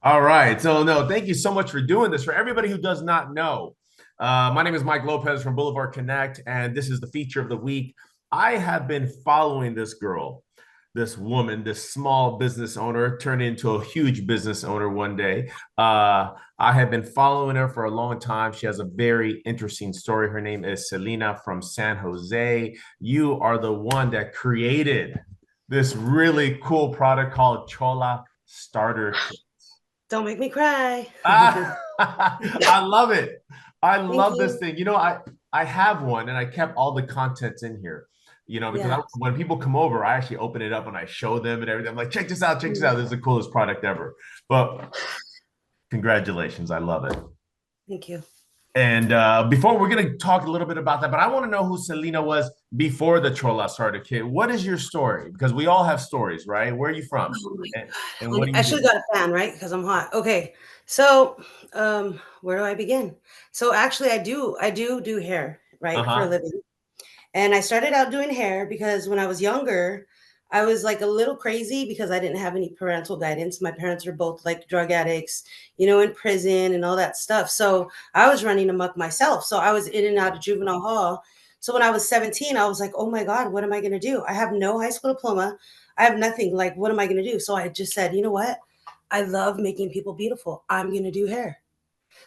All right. So, no, thank you so much for doing this. For everybody who does not know, my name is Mike Lopez from Boulevard Connect, and this is the feature of the week. I have been following this girl, this woman, this small business owner turned into a huge business owner one day. I have been following her for a long time. She has a very interesting story. Her name is Selena from San Jose. You are the one that created this really cool product called Chola Starter Kit. Don't make me cry. Ah, I love it. I Thank love this you. thing. I have one and I kept all the contents in here. Because Yeah. when people come over, I actually open it up and I show them and everything. I'm like, check this out, check this out. This is the coolest product ever. But congratulations, I love it. Thank you. And before we're gonna talk a little bit about that, but I want to know who Selena was before the Chola Starter Kit. What is your story? Because we all have stories, right? Where are you from? Oh my And, and what God. do I you should have do? got a fan, right? Because I'm hot. Okay. So, where do I begin? So actually I do hair, right, for a Uh-huh. living. And I started out doing hair because when I was younger, I was like a little crazy because I didn't have any parental guidance. My parents are both like drug addicts, in prison and all that stuff. So I was running amok myself. So I was in and out of juvenile hall. So when I was 17, I was like, oh my God, what am I going to do? I have no high school diploma. I have nothing. Like, what am I going to do? So I just said, you know what? I love making people beautiful. I'm going to do hair.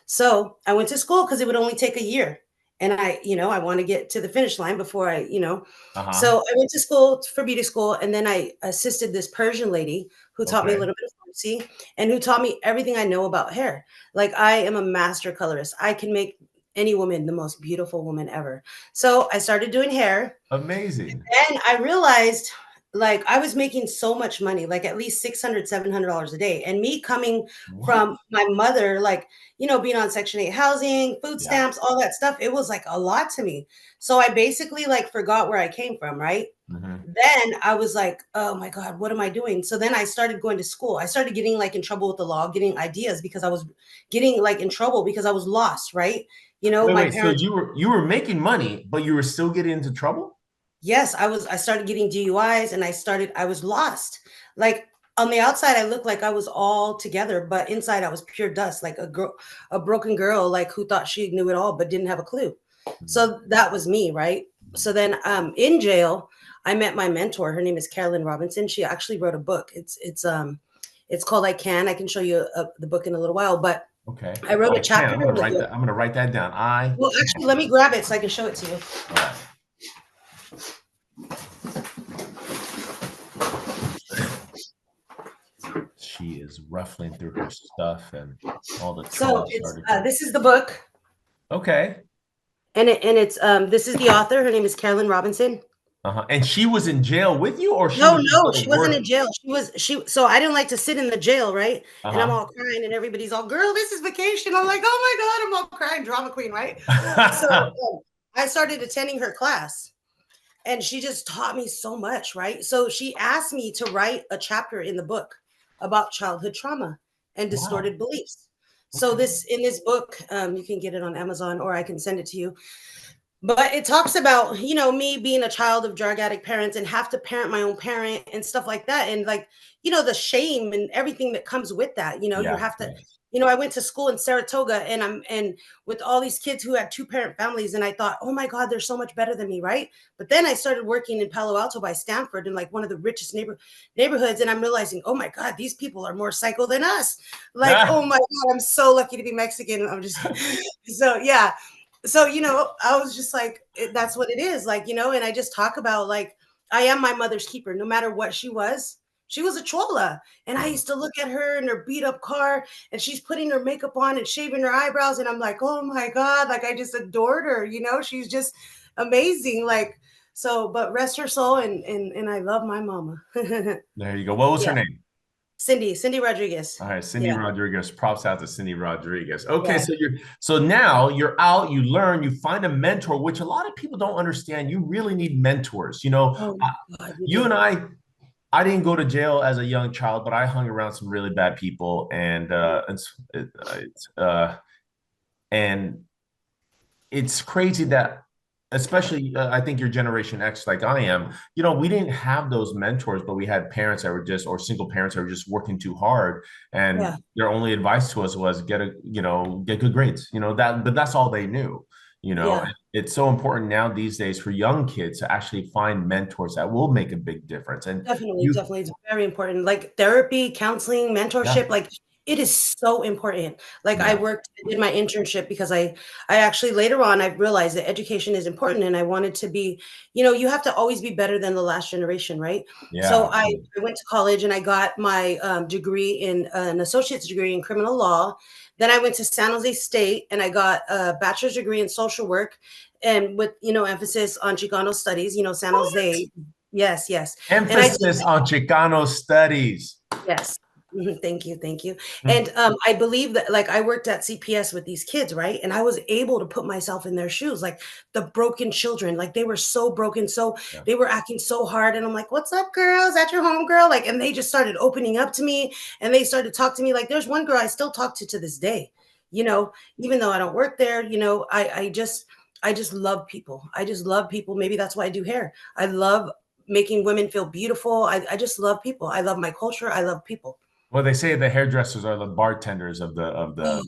So I went to school because it would only take a year. And I want to get to the finish line before Uh-huh. So I went to school for beauty school and then I assisted this Persian lady who taught me a Okay. little bit of Farsi and who taught me everything I know about hair. Like I am a master colorist. I can make any woman the most beautiful woman ever. So I started doing hair Amazing. and I realized like I was making so much money, like at least 600, $700 a day. And me coming What? from my mother, like, being on Section 8 housing, food Yeah. stamps, all that stuff, it was like a lot to me. So I basically like forgot where I came from, right? Hmm. Then I was like, oh my God, what am I doing? So then I started going to school. I started getting like in trouble with the law, getting ideas because I was getting like in trouble because I was lost, right? Wait, My wait. So parents. you were making money, but you were still getting into trouble? Yes, I started getting DUIs and I was lost. Like on the outside I looked like I was all together, but inside I was pure dust, like a broken girl like who thought she knew it all but didn't have a clue. So that was me, right? So then in jail I met my mentor. Her name is Carolyn Robinson. She actually wrote a book. It's called I can show you the book in a little while, but Okay. I wrote I a can. chapter I'm in gonna the write book. that. I'm gonna write that down. I Well, actually, let me grab it so I can show it to you. all right. She is ruffling through her stuff and all the So Chola it's starter kit. this is the book. Okay. It's this is the author. Her name is Carolyn Robinson. Uh-huh. And she was in jail with you, or she No, was just no, there she wasn't in working? jail. She so I didn't like to sit in the jail, right? And I'm Uh-huh. all crying and everybody's all, girl, this is vacation. I'm like, oh my God, I'm all crying, drama queen, right? So I started attending her class and she just taught me so much, right? So she asked me to write a chapter in the book about childhood trauma and Wow. distorted beliefs. So Okay. this in this book, you can get it on Amazon or I can send it to you. But it talks about, me being a child of drug addict parents and have to parent my own parent and stuff like that. And like, the shame and everything that comes with that. You Yeah. have to, Yeah. I went to school in Saratoga and with all these kids who had two parent families. And I thought, oh my God, they're so much better than me, right? But then I started working in Palo Alto by Stanford in like one of the richest neighborhoods. And I'm realizing, oh my God, these people are more psycho than us. Like, oh my God, I'm so lucky to be Mexican. I'm just so yeah. So I was just like, that's what it is, like, and I just talk about like I am my mother's keeper no matter what she was a chola, and I used to look at her in her beat up car and she's putting her makeup on and shaving her eyebrows and I'm like, oh my God, like I just adored her, she's just amazing, like, so but rest her soul, and I love my mama. There you go. What was her Yeah, name? Cindy Rodriguez. All right, Cindy Yeah, Rodriguez. Props out to Cindy Rodriguez. Okay, yeah. so now you're out, you learn, you find a mentor, which a lot of people don't understand. You really need mentors. Oh I, my God, you you do. and I didn't go to jail as a young child, but I hung around some really bad people, and it's crazy that especially I think you're Generation X, like I am. We didn't have those mentors, but we had parents that were just, or single parents that were just working too hard, and Yeah, their only advice to us was get good grades. But that's all they knew. yeah. And it's so important now these days for young kids to actually find mentors that will make a big difference. And Definitely, you, definitely. It's very important. Like therapy, counseling, yeah, mentorship, like it is so important. Like yeah, I did my internship because I actually later on I realized that education is important and I wanted to be, you have to always be better than the last generation, right? So yeah. I went to college and I got my degree in an associate's degree in criminal law. Then I went to San Jose State and I got a bachelor's degree in social work and with, emphasis on Chicano studies, San Jose. Yes, yes. And I Emphasis on Chicano studies. Yes. Thank you, thank you. Mm, And, I believe that like, I worked at CPS with these kids, right? And I was able to put myself in their shoes, like, the broken children, like, they were so broken, so yeah. they were acting so hard, and I'm like, "What's up, girls? At your home, girl?" Like, and they just started opening up to me, and they started to talk to me, like, there's one girl I still talk to this day, you know, even though I don't work there, I just love people. I just love people. Maybe that's why I do hair. I love making women feel beautiful. I just love people. I love my culture. I love people. Well, they say the hairdressers are the bartenders Oh of the. my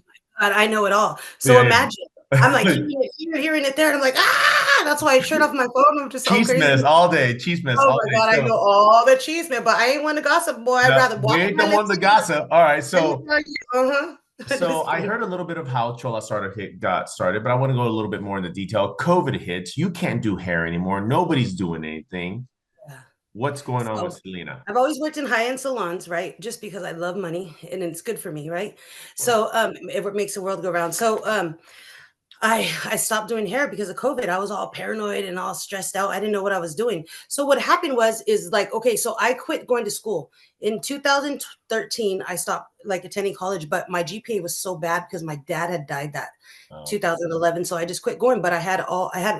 God, I know it all. So Yeah, imagine I'm like yeah. hearing it here, hearing it there, and I'm like, ah, that's why I shut off my phone. I'm just all Cheese crazy. mess all day. Cheese mess Oh all my day. God, I know all the cheese, man, but I ain't want to gossip, boy. I'd No, rather we walk with ain't my the one lips to sealed. gossip. All right, Let me so tell you. Uh-huh. so Just I kidding. heard a little bit of how Chola Starter Kit got started, but I want to go a little bit more into detail. COVID hits. You can't do hair anymore. Nobody's doing anything. Yeah. What's going on with So Selena? I've always worked in high-end salons, right? Just because I love money and it's good for me, right? Of course. So it makes the world go round. So I stopped doing hair because of COVID. I was all paranoid and all stressed out. I didn't know what I was doing. So what happened was is like, okay, so I quit going to school. In 2013, I stopped like attending college, but my GPA was so bad because my dad had died that Oh, 2011. So I just quit going, but I had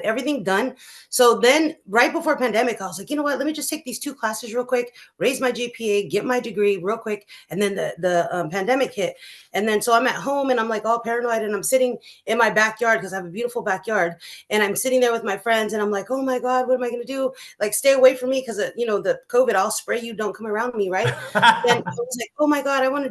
everything done. So then right before pandemic, I was like, you know what? Let me just take these two classes real quick, raise my GPA, get my degree real quick. And then the pandemic hit. And then so I'm at home and I'm like all paranoid and I'm sitting in my backyard because I have a beautiful backyard. And I'm sitting there with my friends and I'm like, oh my God, what am I going to do? Like, stay away from me because, the COVID, I'll spray you. Don't come around me. Right. Then I was like, oh my God, I want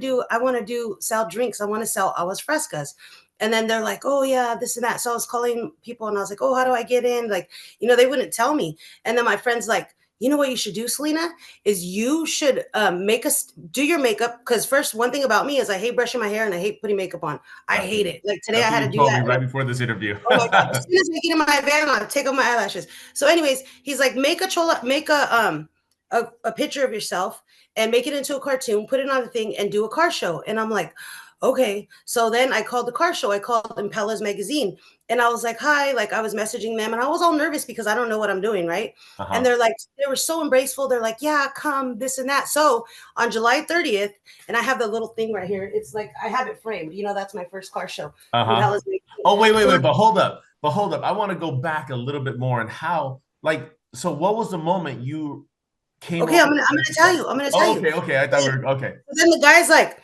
to do sell drinks. I want to sell aguas frescas. And then they're like, oh yeah, this and that. So I was calling people and I was like, oh, how do I get in? Like, they wouldn't tell me. And then my friend's like, you know what you should do, Selena, is you should make us do your makeup. Because first, one thing about me is I hate brushing my hair and I hate putting makeup on. I that's hate what it. Like today, I that's what had to you do told me that. right before this interview. Oh my God. As soon as I get in my van, I'll take off my eyelashes. So, anyways, he's like, make a picture of yourself and make it into a cartoon, put it on the thing, and do a car show. And I'm like, okay. So then I called the car show. I called Impellas Magazine. And I was like, hi, like I was messaging them and I was all nervous because I don't know what I'm doing, right? And Uh-huh. they're like, they were so embraceful. They're like, yeah, come, this and that. So on July 30th, and I have the little thing right here. It's like I have it framed. That's my first car show. Uh-huh. Impellas Magazine. Oh, wait, wait, So wait, but hold up. But hold up. I want to go back a little bit more and how, like, so what was the moment you came okay, over I'm gonna to tell you. I'm gonna tell Oh, you. okay, okay. I thought we Then, were okay. then the guy's like,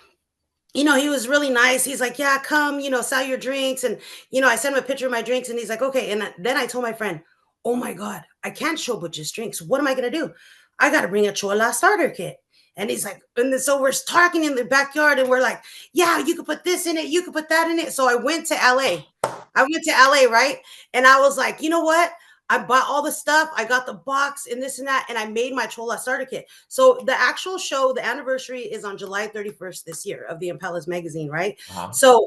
he was really nice. He's like, yeah, come, sell your drinks. And, I sent him a picture of my drinks and he's like, okay. And then I told my friend, oh my God, I can't show Butch's drinks. What am I going to do? I got to bring a Chola starter kit. And he's like, and then, so we're talking in the backyard and we're like, yeah, you could put this in it. You could put that in it. So I went to LA. I went to LA, right? And I was like, you know what? I bought all the stuff. I got the box and this and that. And I made my Chola starter kit. So the actual show, the anniversary is on July 31st this year of the Impellas magazine, right? Uh-huh. So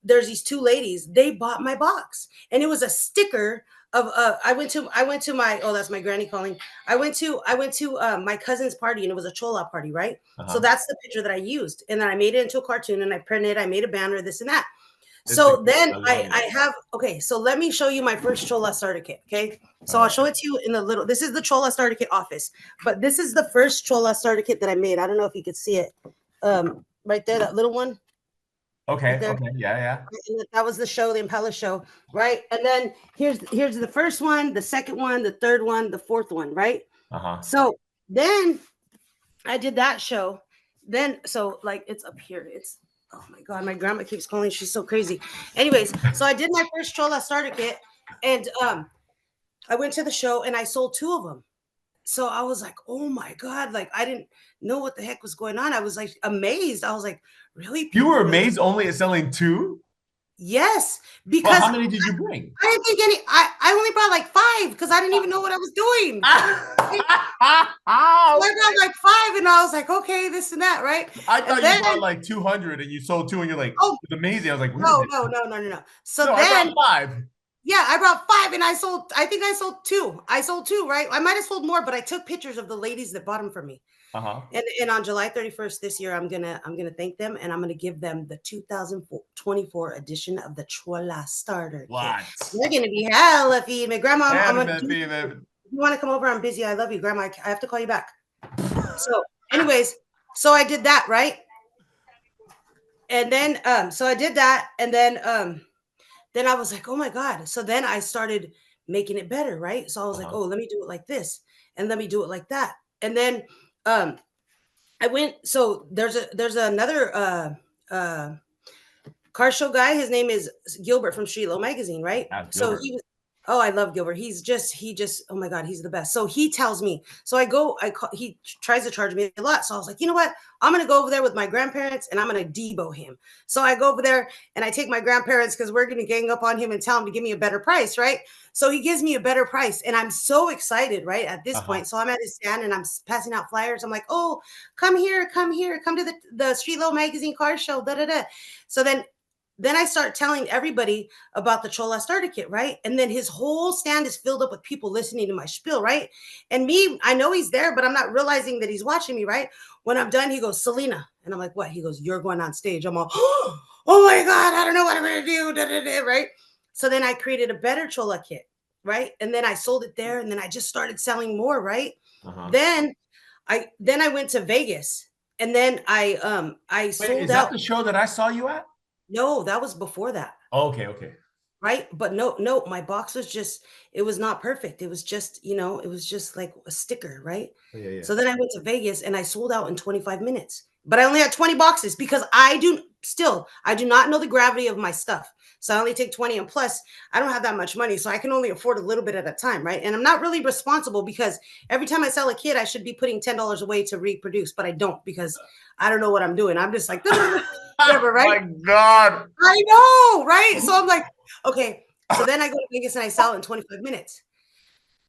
there's these two ladies, they bought my box and it was a sticker of I went to my, oh, that's my granny calling. I went to my cousin's party and it was a Chola party, right? So Uh-huh. that's the picture that I used. And then I made it into a cartoon and I printed, I made a banner, this and that. It's a So then I love I it. have, okay, so let me show you my first Chola starter kit. Okay. All So I'll right. show it to you in the little, this is the Chola starter kit office, but this is the first Chola starter kit that I made. I don't know if you could see it. Right there, that little one right Okay, there. okay. Yeah, yeah. That was the show, the Impella show, right? And then here's the first one, the second one, the third one, the fourth one, right? Uh-huh. So then I did that show. Then so like it's up here. It's, oh my God, my grandma keeps calling. She's so crazy. Anyways, so I did my first Chola starter kit, and I went to the show and I sold 2 of them. So I was like, "Oh my god," like, I didn't know what the heck was going on. I was, like, amazed. I was like, "Really? You were People really?" amazed only at selling two? Yes, Well, because how many did you bring? I didn't think any I only brought, like, 5 because I didn't even know what I was doing. Right? So I Okay. brought, like, 5 and I was like, "Okay, this and that," right? I And thought you then bought like 200 and you sold two and you're like, oh, it's amazing. I was like, wait a no, minute. no, no, no, no, no. So No, I brought then five. yeah, I brought 5 and I think I sold 2. I sold 2, right? I might have sold more, but I took pictures of the ladies that bought them from me. Uh-huh. And on July 31st this year, I'm gonna thank them and I'm gonna give them the 2024 edition of the Chola Starter Kit. What? They're gonna be hella feed me. Grandma, I'm gonna Anime do female. you wanna come over? I'm busy. I love you, Grandma. I have to call you back. So, anyways, so I did that, right? And then so I did that, and then I was like, oh my God. So then I started making it better, right? So I was like, Uh-huh. oh, let me do it like this, and let me do it like that. And then um I went, so there's another car show guy. His name is Gilbert from Street Low Magazine, right? Ask So Gilbert. he was, oh, I love Gilbert. He just, oh my God, he's the best. So he tells me, so I go, he tries to charge me a lot. So I was like, you know what? I'm going to go over there with my grandparents and I'm going to Debo him. So I go over there and I take my grandparents because we're going to gang up on him and tell him to give me a better price, right? So he gives me a better price and I'm so excited, right? At this Uh-huh. point. So I'm at his stand and I'm passing out flyers. I'm like, oh, come here, come here, come to the Street Low Magazine car show, da da da. So then I start telling everybody about the Chola Starter Kit, right? And then his whole stand is filled up with people listening to my spiel, right? And me, I know he's there, but I'm not realizing that he's watching me, right? When I'm done, he goes, Selena. And I'm like, what? He goes, you're going on stage. I'm all, oh my God, I don't know what I'm going to do, da, da, da, right? So then I created a better Chola kit, right? And then I sold it there, and then I just started selling more, right? Uh-huh. Then I went to Vegas, and then I Wait, sold is that out. the show that I saw you at? No, that was before that. Okay, okay. Right? But no, no, my box was just, it was not perfect. It was just, it was just like a sticker, right? Oh, yeah, yeah. So then I went to Vegas and I sold out in 25 minutes. But I only had 20 boxes because I do not know the gravity of my stuff. So I only take 20 and plus I don't have that much money. So I can only afford a little bit at a time, right? And I'm not really responsible because every time I sell a kid, I should be putting $10 away to reproduce, but I don't because I don't know what I'm doing. I'm just like whatever, right? My God. I know, right? So I'm like, okay. So then I go to Vegas and I sell it in 25 minutes.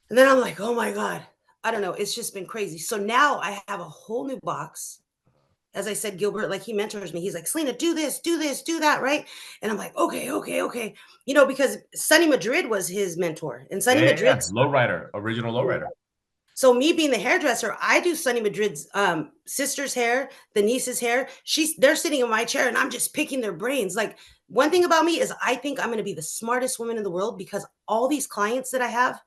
And then I'm like, oh my God. I don't know. It's just been crazy. So now I have a whole new box. As I said, Gilbert, like he mentors me. He's like, Selena, do this, do that, right? And I'm like, okay, okay, okay. Because Sonny Madrid was his mentor. And Sonny Yeah, yeah, Madrid yeah. Lowrider, original lowrider. so me being the hairdresser, I do Sunny Madrid's sister's hair, the niece's hair. They're sitting in my chair and I'm just picking their brains. Like one thing about me is I think I'm going to be the smartest woman in the world because all these clients that I have,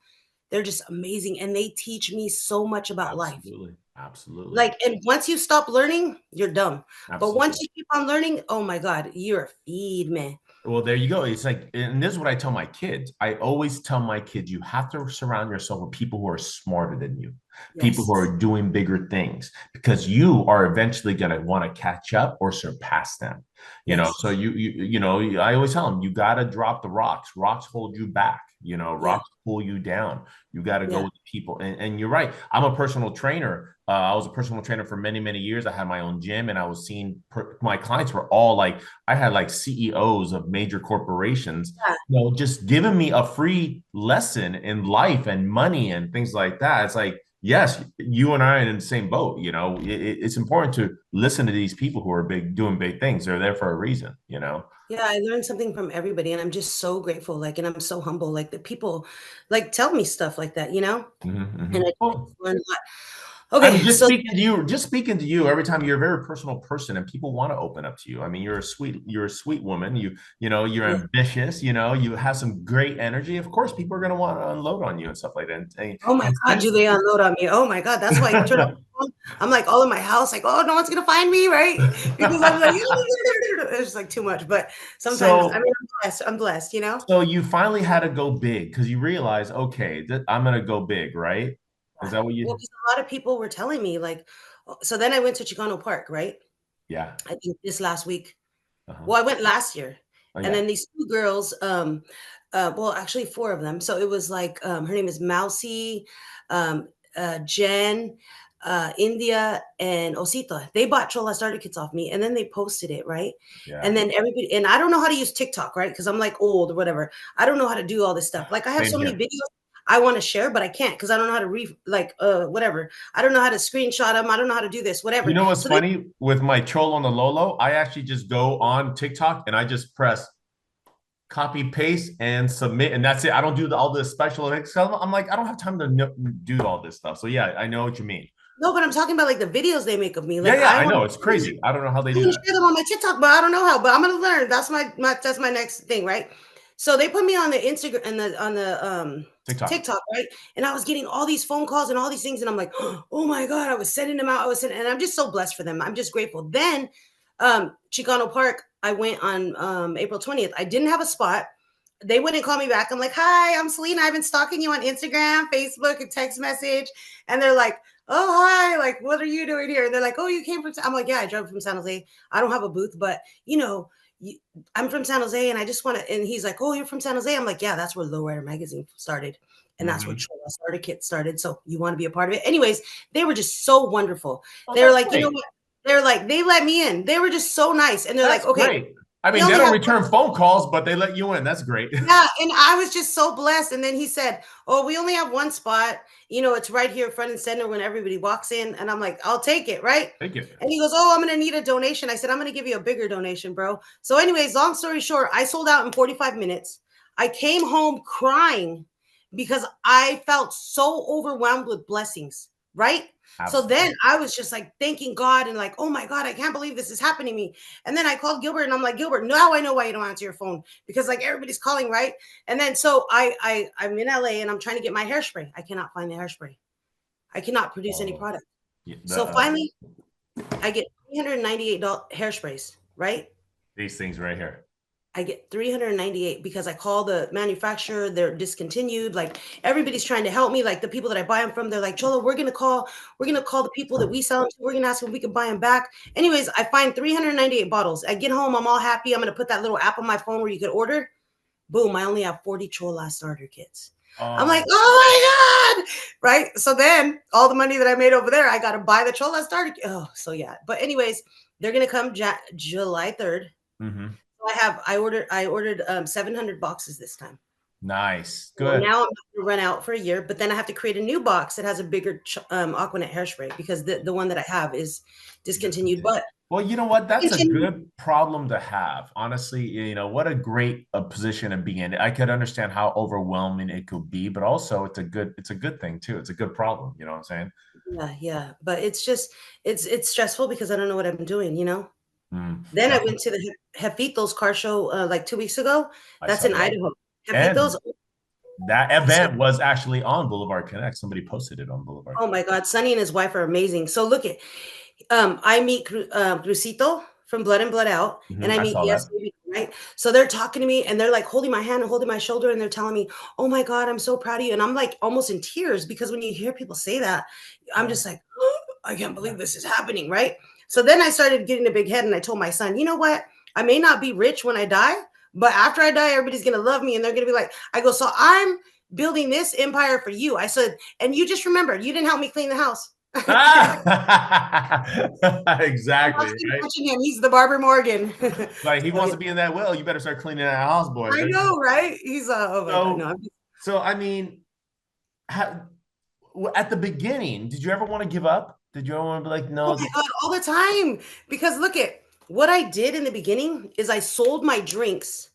they're just amazing and they teach me so much about life. Absolutely. Absolutely. Like, and once you stop learning, you're dumb. But once Absolutely. you keep on learning, oh my God, you're a feed man. Well, there you go. It's like, and this is what I tell my kids. I always tell my kids, you have to surround yourself with people who are smarter than you, people who Yes. are doing bigger things, because you are eventually going to want to catch up or surpass them. So Yes. I always tell them, you got to drop the rocks. Rocks hold you back. Yeah. Rocks pull you down. You got to go Yeah. with people. And you're right. I'm a personal trainer. I was a personal trainer for many, many years. I had my own gym and I was seeing my clients were all like, I had like CEOs of major corporations, Yeah. just giving me a free lesson in life and money and things like that. It's like, yes, you and I are in the same boat. It's important to listen to these people who are doing big things. They're there for a reason. Yeah, I learned something from everybody, and I'm just so grateful, like, and I'm so humble, like, that people, like, tell me stuff like that, and I Well, just learn a lot. I Okay, mean, so just speaking to you every time you're a very personal person and people want to open up to you. I mean, you're a sweet woman. You're yeah. ambitious, you have some great energy. Of course, people are going to want to unload on you and stuff like that. Oh my And god, do especially they unload on me? Oh my god, that's why I turn off the phone. I'm, like, all in my house, like, "Oh, no one's gonna find me," right? Because I'm like, it's just, like, too much, but sometimes, I so mean, I'm blessed, you know? so you finally had to go big because you realized, okay, I'm going to go big, right? Is Yeah. that what Well, you? 'cause a lot of people were telling me, like, so then I went to Chicano Park, right? Yeah. I think this last week. Uh-huh. Well, I went last year, Oh and yeah. then these 2 girls, Well, actually, four of them. So it was like her name is Mousy, Jen, India, and Osito. They bought Chola starter kits off me, and then they posted it, right? Yeah. And then everybody, and I don't know how to use TikTok, right? Because I'm like old or whatever. I don't know how to do all this stuff. Like I have Same so many here. videos I want to share, but I can't because I don't know how to whatever. I don't know how to screenshot them. I don't know how to do this, You whatever. know what's So they funny with my Cholo on the Lolo? I actually just go on TikTok and I just press copy paste and submit, and that's it. I don't do all this special effects. I'm like, I don't have time to do all this stuff. So yeah, I know what you mean. no, but I'm talking about like the videos they make of me. Yeah, Like yeah, I I want know to it's crazy. I don't know how they I do want to that. share them on my TikTok, but I don't know how. But I'm gonna learn. That's my next thing, right? So they put me on the Instagram and the on the TikTok. TikTok, right? And I was getting all these phone calls and all these things, and I'm like, oh my god, I was sending them out. I was sending, and I'm just so blessed for them. I'm just grateful. Then, Chicano Park, I went on April 20th. I didn't have a spot. They wouldn't call me back. I'm like, hi, I'm Selena. I've been stalking you on Instagram, Facebook, and text message. And they're like, oh, hi, like, what are you doing here? And they're like, oh, you came from, I'm like, yeah, I drove from San Jose. I don't have a booth, but you know, I'm from San Jose and I just want to, and he's like, oh, you're from San Jose. I'm like, yeah, that's where Lowrider Magazine started. And that's where Mm-hmm. Chola Starter Kit started. So you want to be a part of it? Anyways, they were just so wonderful. Oh, They were that's like, you know great. what? They're like, they let me in. They were just so nice. And they're like, That's okay, great. I we mean, they only don't have return phone calls, but they let you in. That's great. yeah, and I was just so blessed. And then he said, "Oh, we only have one spot. You know, it's right here, front and center, when everybody walks in." And I'm like, "I'll take it, right?" Thank you. And he goes, "Oh, I'm gonna need a donation." I said, "I'm gonna give you a bigger donation, bro." So, anyways, long story short, I sold out in 45 minutes. I came home crying because I felt so overwhelmed with blessings, right? So then Absolutely. I was just like thanking God and like, oh my God, I can't believe this is happening to me. And then I called Gilbert and I'm like, Gilbert, now I know why you don't answer your phone because like everybody's calling, right? And then so I'm in LA and I'm trying to get my hairspray. I cannot find the hairspray. I cannot produce any Oh, product. yeah, So finally, I get $398 hairsprays, right? these things right here. I get 398 because I call the manufacturer, they're discontinued. Like everybody's trying to help me. Like the people that I buy them from, they're like, Chola, we're gonna call the people that we sell them to. We're gonna ask them if we can buy them back. Anyways, I find 398 bottles. I get home, I'm all happy. I'm gonna put that little app on my phone where you could order. Boom, I only have 40 Chola starter kits. I'm like, Oh, oh my God. Right. So then all the money that I made over there, I got to buy the Chola starter kit. Oh, so yeah. But anyways, they're going to come July 3rd. mm-hmm. I ordered 700 boxes this time. Nice. So Good. now I'm going to run out for a year, but then I have to create a new box that has a bigger Aquanet hairspray because the one that I have is discontinued. Discontinued. But Well, you know what? That's a continue. good problem to have. Honestly, what a great position to be in. I could understand how overwhelming it could be, but also it's a good thing too. It's a good problem. You know what I'm saying? Yeah. But it's just it's stressful because I don't know what I'm doing, you know? Mm. Then I Well, went to the Jefitos car show like 2 weeks ago. I That's saw in that. Idaho. Jefitos. And that So, event was actually on Boulevard Connect. Somebody posted it on Boulevard oh my God, Sonny and his wife are amazing. So look at, I meet Crucito from Blood and Blood Out, and Connect. I I meet saw Yes that. Baby, right? So they're talking to me, and they're like holding my hand and holding my shoulder, and they're telling me, "Oh my God, I'm so proud of you." And I'm like almost in tears because when you hear people say that, I'm Yeah. just like, oh, I can't believe this is happening, right? So then I started getting a big head, and I told my son, you know what? I may not be rich when I die, but after I die, everybody's gonna love me, and they're gonna be like, I go, so I'm building this empire for you. I said, and you just remember, you didn't help me clean the house. Ah! Exactly, right? Watching him. He's the Barbara Morgan. Like he So, wants yeah. to be in that will. You better start cleaning that house, boy. I know, right? He's oh my God, no. So, so I mean, at the beginning, did you ever want to give up? Did you ever want to be like, Oh no, my this? God, all the time. Because look at what I did in the beginning is I sold my drinks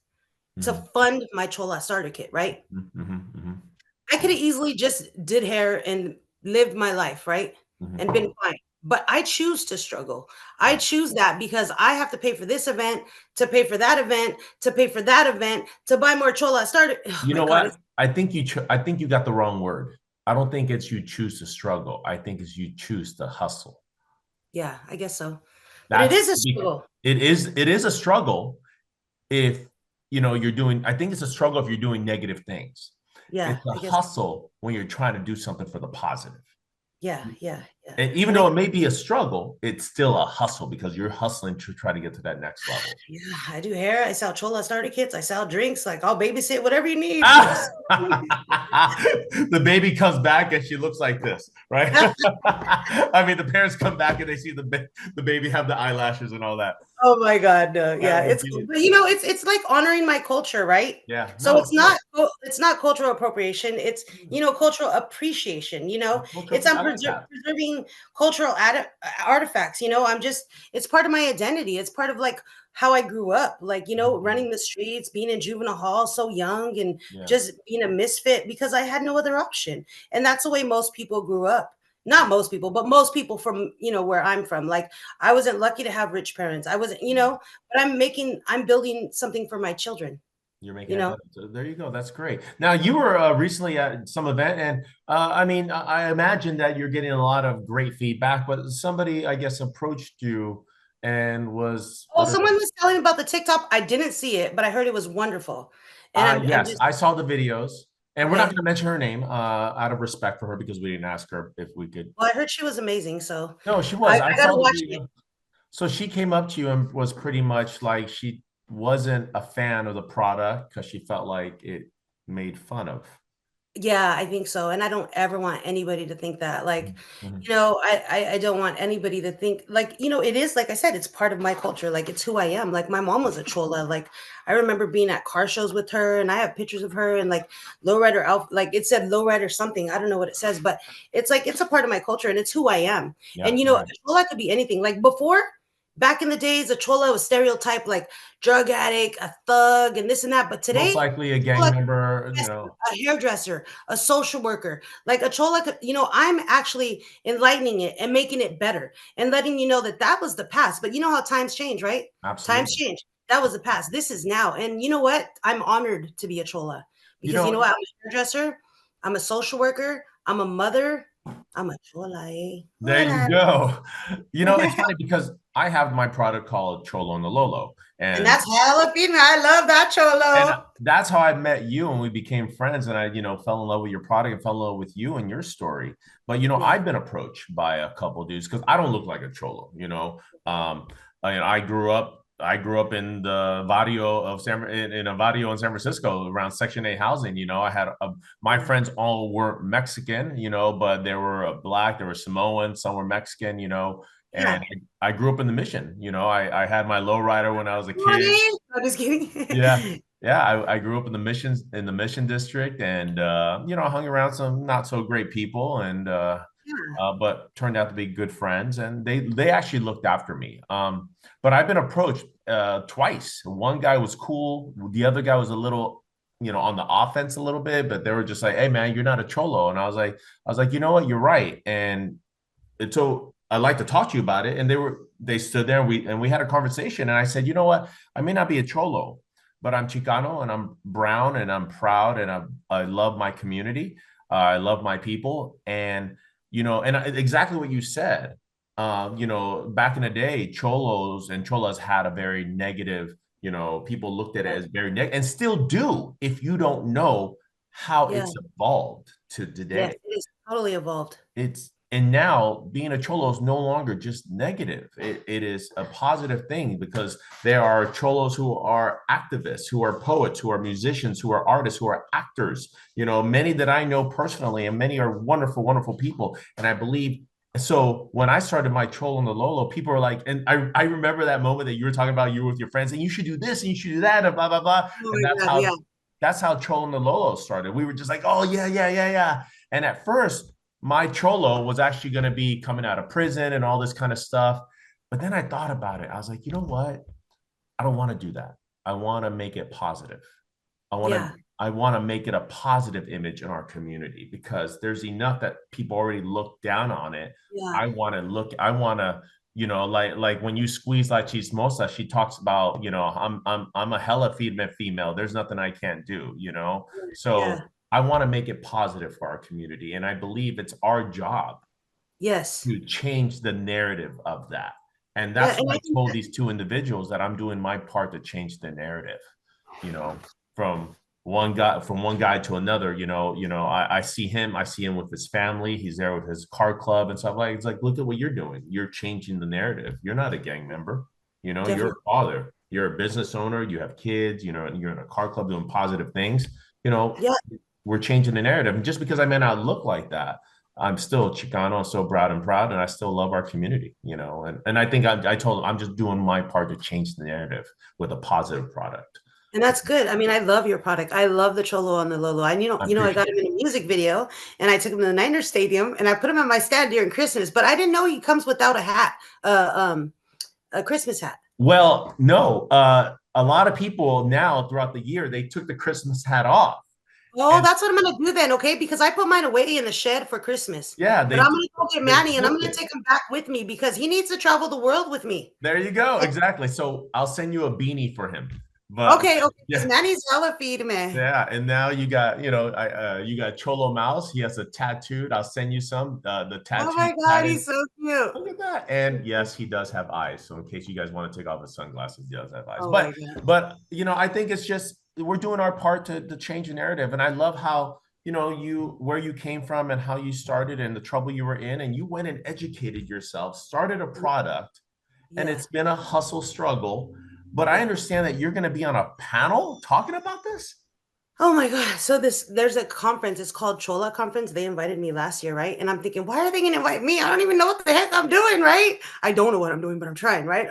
to Mhm, fund my Chola starter kit, right? mhm, mhm, I could have easily just did hair and lived my life, right? And mhm. been fine. But I choose to struggle. I choose that because I have to pay for this event, to pay for that event, to pay for that event, to buy more Chola starter. Oh You my know God, what? it's I think you got the wrong word. I don't think it's you choose to struggle. I think it's you choose to hustle. yeah, I guess so. But it That's is a struggle. it is a struggle if you're doing. I think it's a struggle if you're doing negative things. Yeah, It's a I guess. hustle when you're trying to do something for the positive. Yeah. And even And I though it may be a struggle, it's still a hustle because you're hustling to try to get to that next level. yeah, I do hair. I sell Chola Starter Kits. I sell drinks. Like I'll babysit whatever you need. Ah! The baby comes back and she looks like this, right? I mean, the parents come back and they see the baby have the eyelashes and all that. Oh my God, no. That Yeah, would it's be, but it's like honoring my culture, right? yeah, So no, of course. it's not cultural appropriation. It's cultural appreciation. Cultural, It's I'm I like that. preserving cultural artifacts. It's part of my identity. It's part of like how I grew up. Like Mhm. running the streets, being in juvenile hall so young, and Yeah, just being a misfit because I had no other option. And that's the way most people grew up. Not most people, but most people from where I'm from. Like I wasn't lucky to have rich parents. I wasn't, yeah. but I'm building something for my children, You're making you it know. better. So there you go. That's great. Now you were recently at some event, and I mean, I imagine that you're getting a lot of great feedback. But somebody, I guess, approached you and was Oh, what are someone they? was telling me about the TikTok. I didn't see it, but I heard it was wonderful. And I'm Yes, just I saw the videos, and we're not okay. going to mention her name out of respect for her because we didn't ask her if we could. Well, I heard she was amazing, so No, she I, was. I I gotta saw the watch it. video. So she came up to you and was pretty much like she wasn't a fan of the product because she felt like it made fun of. Yeah, I think so, and I don't ever want anybody to think that, like, Mhm. I don't want anybody to think like, it is like I said, it's part of my culture, like, it's who I am, like, my mom was a chola, like, I remember being at car shows with her, and I have pictures of her and, like, lowrider elf like, it said lowrider something, I don't know what it says, but it's like, it's a part of my culture, and it's who I am, and, Yeah, a yeah. chola could be anything, like, before, back in the days, a chola was stereotyped, like, drug addict, a thug, and this and that, but Most today, likely a chola gang member, Yes, a hairdresser, a social worker, like a chola, I'm actually enlightening it and making it better and letting you know that that was the past. But you know how times change, right? Times absolutely. change. That was the past. This is now. And you know what? I'm honored to be a chola You because you know know, what? I'm a hairdresser. I'm a social worker. I'm a mother. I'm a chola, eh? there you Chola. go. You know, it's funny because I have my product called Cholo and the Lolo, And and that's jalapeno. I love that and cholo. that's how I met you, and we became friends, and I, fell in love with your product and fell in love with you and your story. But Yeah. I've been approached by a couple dudes because I don't look like a cholo. I grew up in the barrio of in a barrio in San Francisco around Section 8 housing. My Yeah. friends all were Mexican, but there were black, there were Samoan, some were Mexican, and Yeah. I grew up in the Mission. I had my lowrider when I was a kid. Morning. I'm just Yeah. kidding. Yeah, I grew up in the Mission District, and I hung around some not so great people, and Yeah. but turned out to be good friends, and they actually looked after me. But I've been approached twice. One guy was cool, the other guy was a little, on the offense a little bit, but they were just like, "Hey, man, you're not a cholo," and I was like, you know what, you're right, and so I'd like to talk to you about it. And they stood there, and we had a conversation. And I said, you know what? I may not be a cholo, but I'm Chicano and I'm brown and I'm proud and I love my community. I love my people. And exactly what you said. Back in the day, cholos and cholas had a very negative. People looked at it as very negative, and still do if you don't know how Yeah. it's evolved to Yes, today. it is totally evolved. And now being a cholo is no longer just negative. It is a positive thing because there are cholos who are activists, who are poets, who are musicians, who are artists, who are actors. Many that I know personally, and many are wonderful, wonderful people. And I believe so. When I started my Cholo and the Lolo, people were like, and I remember that moment that you were talking about you with your friends, and you should do this and you should do that, and blah blah blah. Oh And my God, yeah, that's how Cholo and the Lolo started. We were just like, oh yeah, yeah, yeah, yeah. And at first my cholo was actually going to be coming out of prison and all this kind of stuff. But then I thought about it. I was like, you know what? I don't want to do that. I want to make it positive. I want to yeah, I want to make it a positive image in our community because there's enough that people already look down on it. yeah, I want to, like when you squeeze like chismosa, she talks about, I'm a hella female. There's nothing I can't do, yeah, So I want to make it positive for our community. And I believe it's our job yes, to change the narrative of that. And yeah, that's and why I I think told that these two individuals that I'm doing my part to change the narrative, you know, from one guy to another. I see him. I see him with his family. He's there with his car club and stuff like. It's like, look at what you're doing. You're changing the narrative. You're not a gang member. You're a Definitely. father. You're a business owner. You have kids. And you're in a car club doing positive things. You know, Yeah. we're changing the narrative. And just because I may not look like that, I'm still Chicano, so proud, and I still love our community. And I think I told him I'm just doing my part to change the narrative with a positive product. And that's good. I mean, I love your product. I love the Cholo on the Lolo. And I I appreciate got him in a music video and I took him to the Niners Stadium and I put him on my stand during Christmas, but I didn't know he comes without a hat, a Christmas hat. Well, no, a lot of people now throughout the year they took the Christmas hat off, Oh, and that's what I'm gonna do then, okay? Because I put mine away in the shed for Christmas. yeah, But I'm gonna go get they Manny and I'm took gonna it. take him back with me because he needs to travel the world with me. There you go, exactly. So I'll send you a beanie for him. But Okay, okay, because yeah, Manny's hella feed me. yeah, and now you got you got Cholo Mouse. He has a tattooed. I'll send you some the Oh tattooed my God, tatted. he's so cute. Look at that. And yes, he does have eyes. So in case you guys want to take off his sunglasses, he does have eyes. Oh But my God. I think it's just we're doing our part to change the narrative. And I love how, you where you came from and how you started and the trouble you were in. And you went and educated yourself, started a product, and Yeah. it's been a hustle struggle. But I Yeah. understand that you're going to be on a panel talking about this. Oh my God. So there's a conference. It's called Chola Conference. They invited me last year, right? And I'm thinking, why are they gonna invite me? I don't even know what the heck I'm doing, right? I don't know what I'm doing, but I'm trying, right?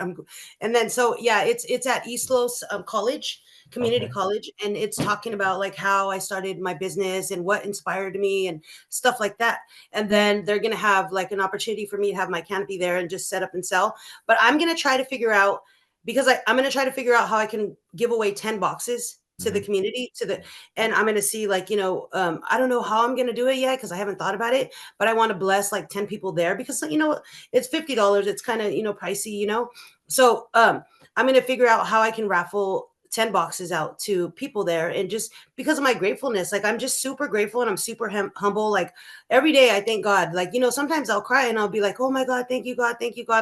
And then so yeah, it's at East Los College, Community Okay. College, and it's talking about like how I started my business and what inspired me and stuff like that. And then they're gonna have like an opportunity for me to have my canopy there and just set up and sell. But I'm gonna try to figure out because I'm gonna try to figure out how I can give away 10 boxes to the Mhm. community to the and I'm gonna see like I don't know how I'm gonna do it yet because I haven't thought about it, but I want to bless like 10 people there because it's $50. It's kind of pricey, So I'm gonna figure out how I can raffle 10 boxes out to people there and just because of my gratefulness like I'm just super grateful and I'm super humble like every day I thank God like sometimes I'll cry and I'll be like oh my God thank you God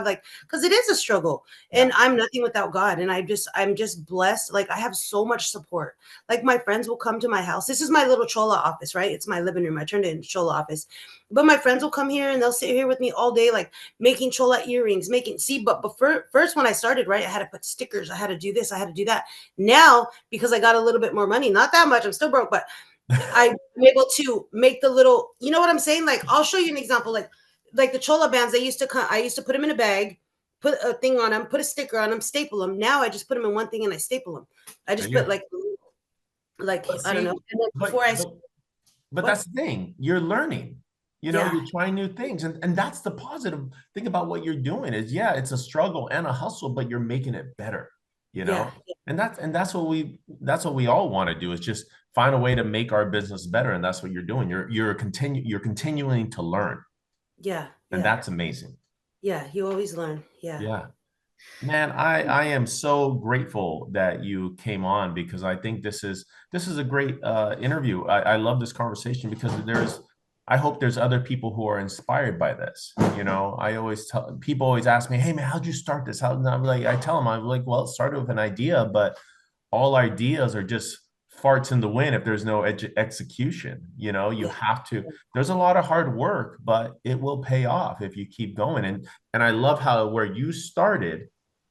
like because it is a struggle Yeah. and I'm nothing without God and I'm just blessed like I have so much support like my friends will come to my house. This is my little Chola office, right? It's my living room. I turned it into Chola office. But my friends will come here and they'll sit here with me all day, like making Chola earrings, but first when I started, right, I had to put stickers. I had to do this. I had to do that. Now, because I got a little bit more money, not that much, I'm still broke, but I'm able to make the little, you know what I'm saying? Like, I'll show you an example. Like the Chola bands, I used to put them in a bag, put a thing on them, put a sticker on them, staple them. Now I just put them in one thing and I staple them. I There just you put go. like But I don't know. see, And then but before I but what? that's the thing. You're learning. Yeah, You're trying new things. And that's the positive thing about what you're doing is yeah, it's a struggle and a hustle, but you're making it better, you yeah, know? And that's what we all want to do is just find a way to make our business better. And that's what you're doing. You're continuing to learn. yeah, And yeah, that's amazing. yeah. You always learn. Yeah. Yeah. Man, I am so grateful that you came on because I think this is a great interview. I love this conversation because I hope there's other people who are inspired by this. I always tell people always ask me, "Hey man, how'd you start this?" How? And I'm like, I tell them, I'm like, well, it started with an idea, but all ideas are just farts in the wind if there's no execution. You Yeah. have to. There's a lot of hard work, but it will pay off if you keep going. And I love how where you started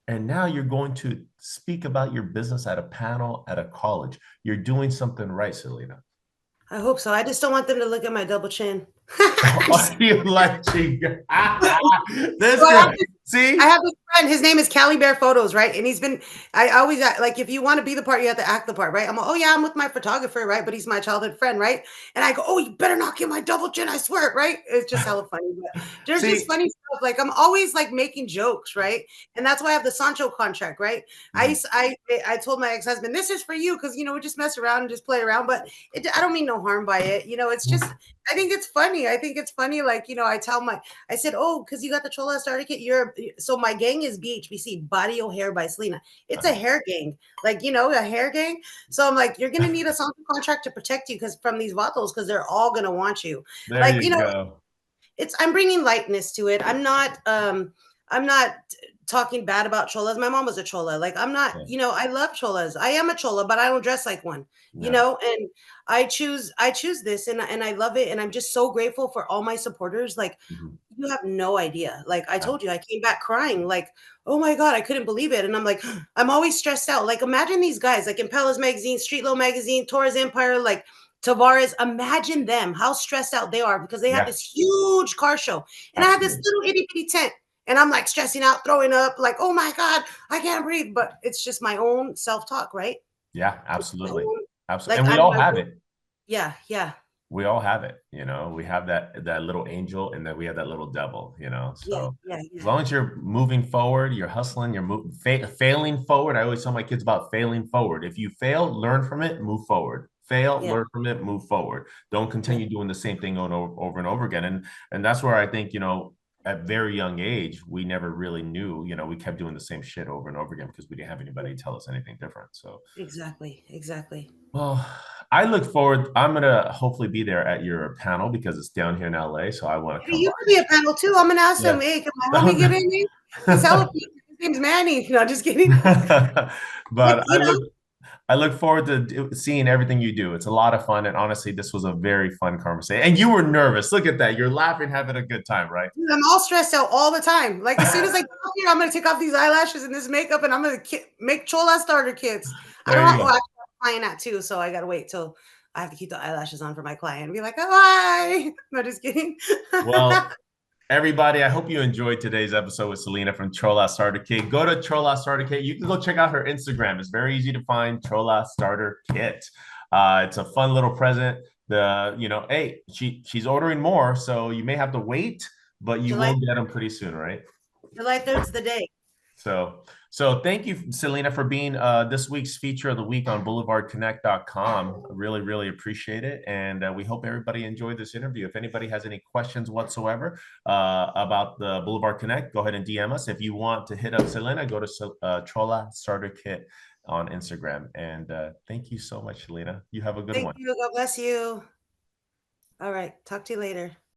and now you're going to speak about your business at a panel at a college. You're doing something right, Selena. I hope so. I just don't want them to look at my double chin. Are you like this Well, girl? I See? have this friend. His name is Cali Bear Photos, right? And he's been. I always like if you want to be the part, you have to act the part, right? I'm like, oh yeah, I'm with my photographer, right? But he's my childhood friend, right? And I go, oh, you better not get my double chin, I swear, right? It's just hella funny. But there's just See? funny stuff. Like I'm always like making jokes, right? And that's why I have the Sancho contract, right? I Mhm. used, I told my ex husband, this is for you because we just mess around and just play around, but I don't mean no harm by it. It's just I think it's funny. I think it's funny. Like I said, oh, because you got the Chola Starter Kit. So my gang is BHBC, Body O'Hair by Selena. It's a hair gang, like a hair gang. So I'm like, you're gonna need a something contract to protect you because from these vatos, because they're all gonna want you. There Like you go. I'm bringing lightness to it. I'm not talking bad about cholas. My mom was a chola. Like I'm not, Yeah. I love cholas. I am a chola, but I don't dress like one, Yeah. and I choose this and I love it. And I'm just so grateful for all my supporters. Like Mhm. you have no idea. Like I Yeah. told you, I came back crying, like, oh my God, I couldn't believe it. And I'm like, I'm always stressed out. Like imagine these guys, like Impala's magazine, Street Low magazine, Torres Empire, like Tavares, imagine them, how stressed out they are because they have Yeah. this huge car show. And I have this Absolutely. little itty bitty tent. And I'm like stressing out, throwing up, like, oh my God, I can't breathe. But it's just my own self talk, right? Yeah. It's my Absolutely. own, Absolutely. like, And we I'm all my, have it. yeah, yeah, We all have it, we have that little angel, and then we have that little devil, yeah, so yeah, as yeah, long as you're moving forward, you're hustling, you're failing forward. I always tell my kids about failing forward. If you fail, learn from it, move forward. Fail, yeah, learn from it, move forward. Don't yeah, continue doing the same thing over and over again. And that's where I think, at very young age, we never really knew, we kept doing the same shit over and over again because we didn't have yeah. anybody tell us anything different. So Exactly, exactly. well, I look forward. I'm gonna hopefully be there at your panel because it's down here in LA. So I want to Maybe come you by. could be a panel too. I'm gonna ask him, Yeah. hey, can my homie get in here? He's hella cute. His name's Manny. No, just kidding. But But I look forward to seeing everything you do. It's a lot of fun, and honestly, this was a very fun conversation. And you were nervous. Look at that. You're laughing, having a good time, right? dude, I'm all stressed out all the time. Like as soon as I get out here, I'm gonna take off these eyelashes and this makeup, and I'm gonna make Chola starter kits. I There don't you have. Oh, I go. have a client at too, so I gotta wait till I have to keep the eyelashes on for my client and be like, oh, hi. No, just kidding. Well, everybody, I hope you enjoyed today's episode with Selena from Chola Starter Kit. Go to Chola Starter Kit. You can go check out her Instagram. It's very easy to find, Chola Starter Kit. It's a fun little present. Hey, she's ordering more, so you may have to wait, but you July will get them pretty soon, right? July 3rd's the day. So thank you, Selena, for being this week's feature of the week on BoulevardConnect.com. Really, really appreciate it. And we hope everybody enjoyed this interview. If anybody has any questions whatsoever about the Boulevard Connect, go ahead and DM us. If you want to hit up Selena, go to Chola Starter Kit on Instagram. And thank you so much, Selena. You have a good Thank one. you. God bless you. All right. Talk to you later.